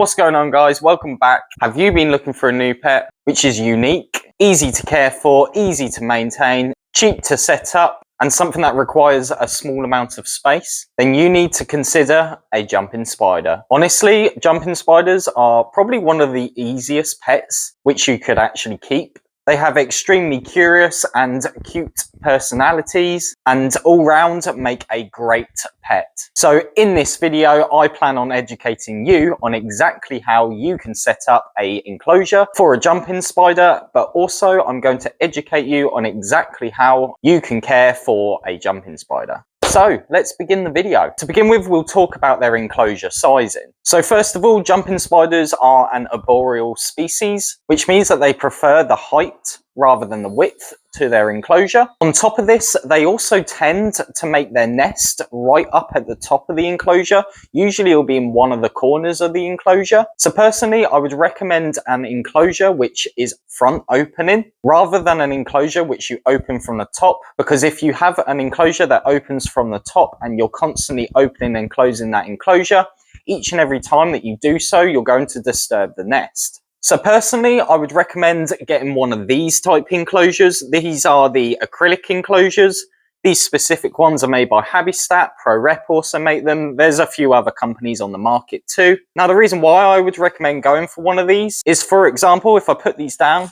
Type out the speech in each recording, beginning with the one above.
What's going on, guys? Welcome back. Have you been looking for a new pet which is unique, easy to care for, easy to maintain, cheap to set up, and something that requires a small amount of space? Then you need to consider a jumping spider. Honestly, jumping spiders are probably one of the easiest pets which you could actually keep. They have extremely curious and cute personalities and all round make a great pet. So in this video, I plan on educating you on exactly how you can set up an enclosure for a jumping spider, but also I'm going to educate you on exactly how you can care for a jumping spider. So let's begin the video. To begin with, we'll talk about their enclosure sizing. So first of all, jumping spiders are an arboreal species, which means that they prefer the height rather than the width to their enclosure. On top of this, they also tend to make their nest right up at the top of the enclosure. Usually it'll be in one of the corners of the enclosure. So personally, I would recommend an enclosure which is front opening rather than an enclosure which you open from the top, because if you have an enclosure that opens from the top and you're constantly opening and closing that enclosure, each and every time that you do so, you're going to disturb the nest. So personally, I would recommend getting one of these type enclosures. These are the acrylic enclosures. These specific ones are made by Habitat. ProRep also make them. There's a few other companies on the market too. Now, the reason why I would recommend going for one of these is, for example, if I put these down,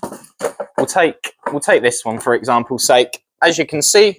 we'll take this one for example's sake. As you can see,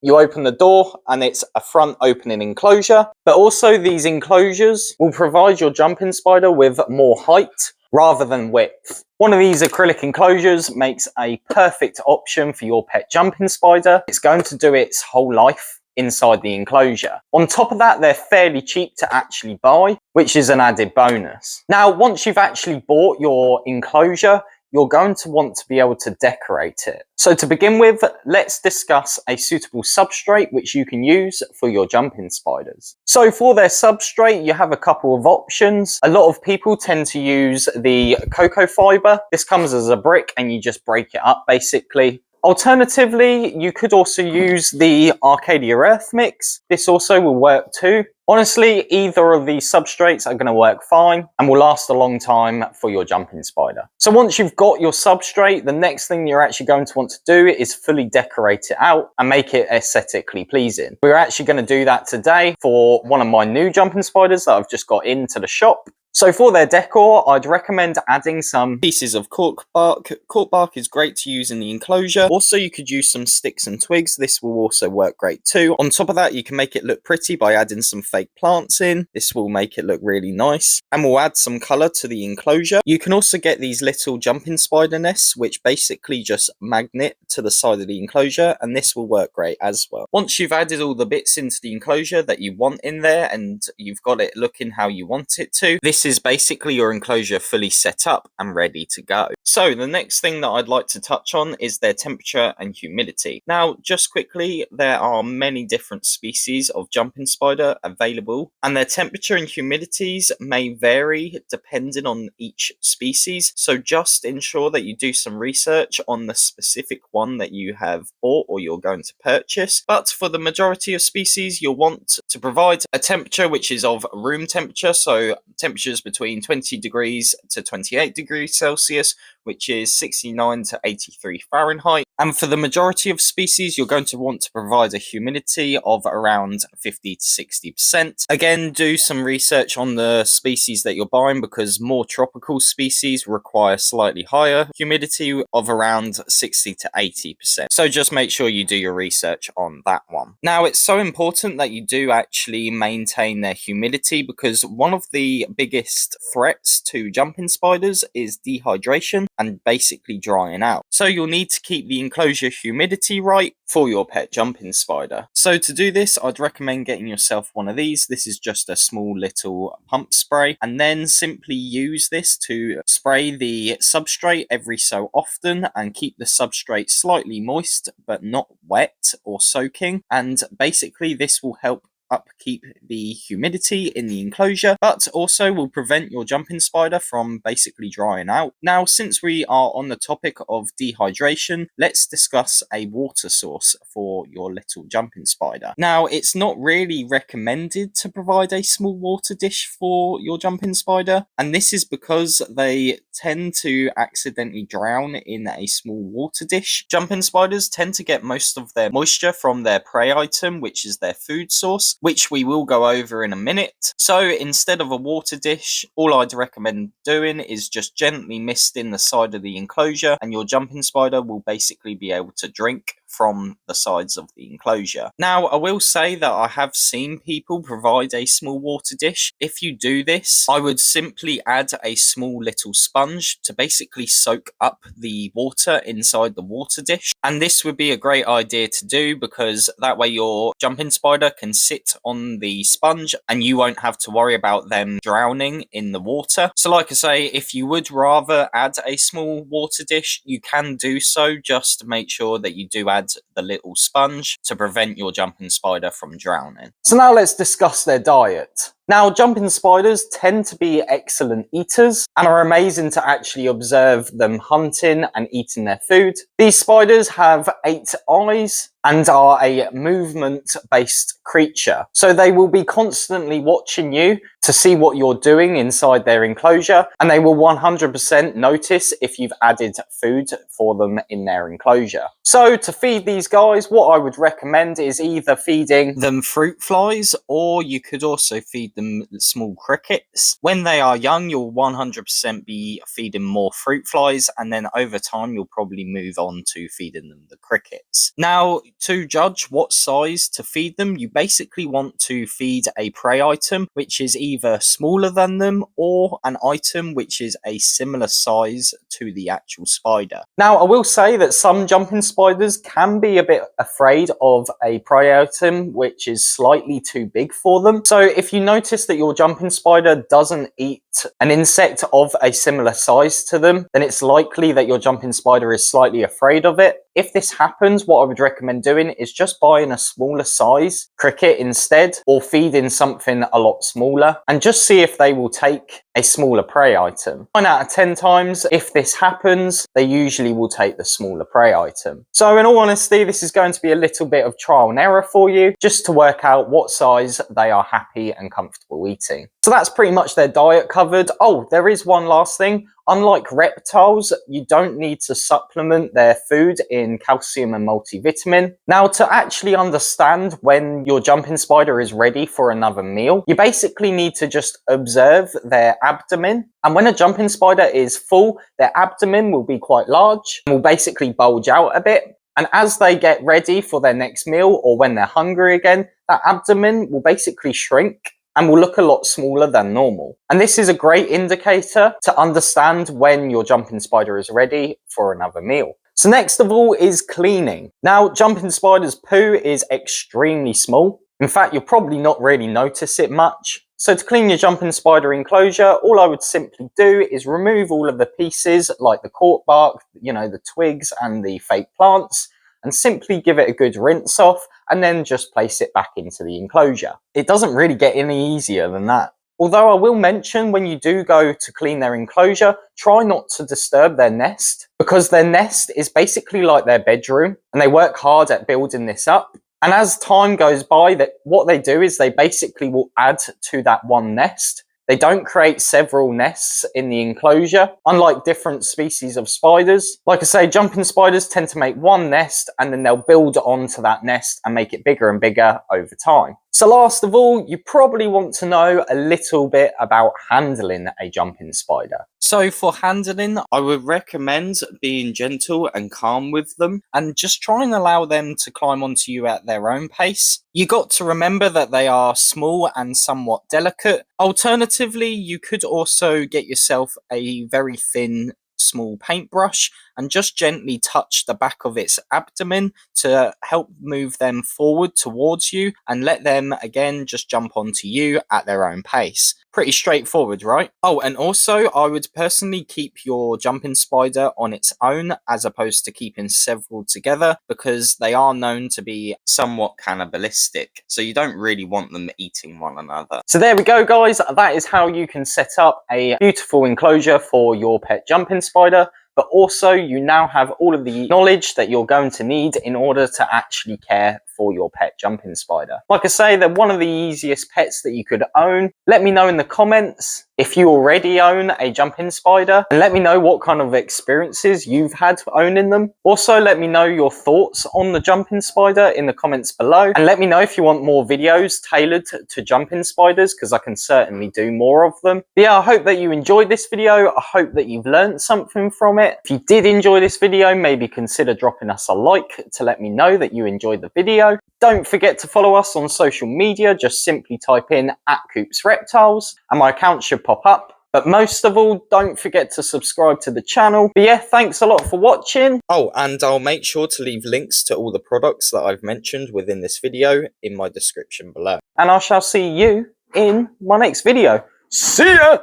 you open the door and it's a front opening enclosure, but also these enclosures will provide your jumping spider with more height rather than width. One of these acrylic enclosures makes a perfect option for your pet jumping spider. It's going to do its whole life inside the enclosure. On top of that, they're fairly cheap to actually buy, which is an added bonus. Now, once you've actually bought your enclosure, you're going to want to be able to decorate it. So to begin with, let's discuss a suitable substrate which you can use for your jumping spiders. So for their substrate, you have a couple of options. A lot of people tend to use the cocoa fiber. This comes as a brick and you just break it up basically. Alternatively, you could also use the Arcadia Earth Mix. This also will work too. Honestly, either of these substrates are going to work fine and will last a long time for your jumping spider. So once you've got your substrate, the next thing you're actually going to want to do is fully decorate it out and make it aesthetically pleasing. We're actually going to do that today for one of my new jumping spiders that I've just got into the shop. So for their decor, I'd recommend adding some pieces of cork bark. Cork bark is great to use in the enclosure. Also, you could use some sticks and twigs. This will also work great too. On top of that, you can make it look pretty by adding some fake plants in. This will make it look really nice. And we'll add some colour to the enclosure. You can also get these little jumping spider nests, which basically just magnet to the side of the enclosure. And this will work great as well. Once you've added all the bits into the enclosure that you want in there and you've got it looking how you want it to, this is basically your enclosure fully set up and ready to go. So the next thing that I'd like to touch on is their temperature and humidity. Now, just quickly, there are many different species of jumping spider available, and their temperature and humidities may vary depending on each species. So just ensure that you do some research on the specific one that you have bought or you're going to purchase. But for the majority of species, you'll want to provide a temperature which is of room temperature, so temperatures between 20 degrees to 28 degrees Celsius, which is 69 to 83 Fahrenheit. And for the majority of species, you're going to want to provide a humidity of around 50 to 60%. Again, do some research on the species that you're buying, because more tropical species require slightly higher humidity of around 60 to 80%. So just make sure you do your research on that one. Now, it's so important that you do actually maintain their humidity, because one of the biggest threats to jumping spiders is dehydration and basically drying out. So you'll need to keep the enclosure humidity right for your pet jumping spider. So to do this, I'd recommend getting yourself one of these. This is just a small little pump spray, and then simply use this to spray the substrate every so often and keep the substrate slightly moist but not wet or soaking, and basically this will help upkeep the humidity in the enclosure, but also will prevent your jumping spider from basically drying out. Now, since we are on the topic of dehydration, let's discuss a water source for your little jumping spider. Now, it's not really recommended to provide a small water dish for your jumping spider, and this is because they tend to accidentally drown in a small water dish. Jumping spiders tend to get most of their moisture from their prey item, which is their food source, which we will go over in a minute. So instead of a water dish, all I'd recommend doing is just gently misting the side of the enclosure, and your jumping spider will basically be able to drink from the sides of the enclosure. Now, I will say that I have seen people provide a small water dish. If you do this, I would simply add a small little sponge to basically soak up the water inside the water dish. And this would be a great idea to do because that way your jumping spider can sit on the sponge and you won't have to worry about them drowning in the water. So like I say, if you would rather add a small water dish, you can do so. Just make sure that you do add the little sponge to prevent your jumping spider from drowning. So now let's discuss their diet. Now, jumping spiders tend to be excellent eaters and are amazing to actually observe them hunting and eating their food. These spiders have 8 eyes and are a movement-based creature. So they will be constantly watching you to see what you're doing inside their enclosure, and they will 100% notice if you've added food for them in their enclosure. So to feed these guys, what I would recommend is either feeding them fruit flies, or you could also feed them small crickets. When they are young, you'll 100% be feeding more fruit flies, and then over time you'll probably move on to feeding them the crickets. Now, to judge what size to feed them, you basically want to feed a prey item which is either smaller than them or an item which is a similar size to the actual spider. Now, I will say that some jumping spiders can be a bit afraid of a prey item which is slightly too big for them. So if you notice that your jumping spider doesn't eat an insect of a similar size to them, then it's likely that your jumping spider is slightly afraid of it. If this happens, what I would recommend doing is just buying a smaller size cricket instead, or feeding something a lot smaller, and just see if they will take a smaller prey item. 9 out of 10 times, if this happens, they usually will take the smaller prey item. So in all honesty, this is going to be a little bit of trial and error for you, just to work out what size they are happy and comfortable eating. So that's pretty much their diet covered. Oh, there is one last thing. Unlike reptiles, you don't need to supplement their food in calcium and multivitamin. Now, to actually understand when your jumping spider is ready for another meal, you basically need to just observe their abdomen. And when a jumping spider is full, their abdomen will be quite large and will basically bulge out a bit. And as they get ready for their next meal, or when they're hungry again, that abdomen will basically shrink and will look a lot smaller than normal. And this is a great indicator to understand when your jumping spider is ready for another meal. So next of all is cleaning. Now, jumping spiders' poo is extremely small. In fact, you'll probably not really notice it much. So to clean your jumping spider enclosure, all I would simply do is remove all of the pieces like the cork bark, the twigs and the fake plants, and simply give it a good rinse off, and then just place it back into the enclosure. It doesn't really get any easier than that. Although I will mention, when you do go to clean their enclosure, try not to disturb their nest, because their nest is basically like their bedroom, and they work hard at building this up. And as time goes by, what they do is they basically will add to that one nest. They don't create several nests in the enclosure, unlike different species of spiders. Like I say, jumping spiders tend to make one nest, and then they'll build onto that nest and make it bigger and bigger over time. So last of all, you probably want to know a little bit about handling a jumping spider. So for handling, I would recommend being gentle and calm with them, and just try and allow them to climb onto you at their own pace. You got to remember that they are small and somewhat delicate. Alternatively, you could also get yourself a very thin small paintbrush and just gently touch the back of its abdomen to help move them forward towards you and let them again just jump onto you at their own pace. Pretty straightforward, right? Oh, and also I would personally keep your jumping spider on its own as opposed to keeping several together, because they are known to be somewhat cannibalistic, so you don't really want them eating one another. So there we go, guys. That is how you can set up a beautiful enclosure for your pet jumping spider. But also you now have all of the knowledge that you're going to need in order to actually care for your pet jumping spider. Like I say, they're one of the easiest pets that you could own. Let me know in the comments if you already own a jumping spider, and let me know what kind of experiences you've had owning them. Also, let me know your thoughts on the jumping spider in the comments below, and let me know if you want more videos tailored to jumping spiders, because I can certainly do more of them. But yeah, I hope that you enjoyed this video. I hope that you've learned something from it. If you did enjoy this video, maybe consider dropping us a like to let me know that you enjoyed the video. Don't forget to follow us on social media. Just simply type in @CoopsReptiles and my account should pop up. But most of all, don't forget to subscribe to the channel. But yeah, thanks a lot for watching. Oh, and I'll make sure to leave links to all the products that I've mentioned within this video in my description below. And I shall see you in my next video. See ya!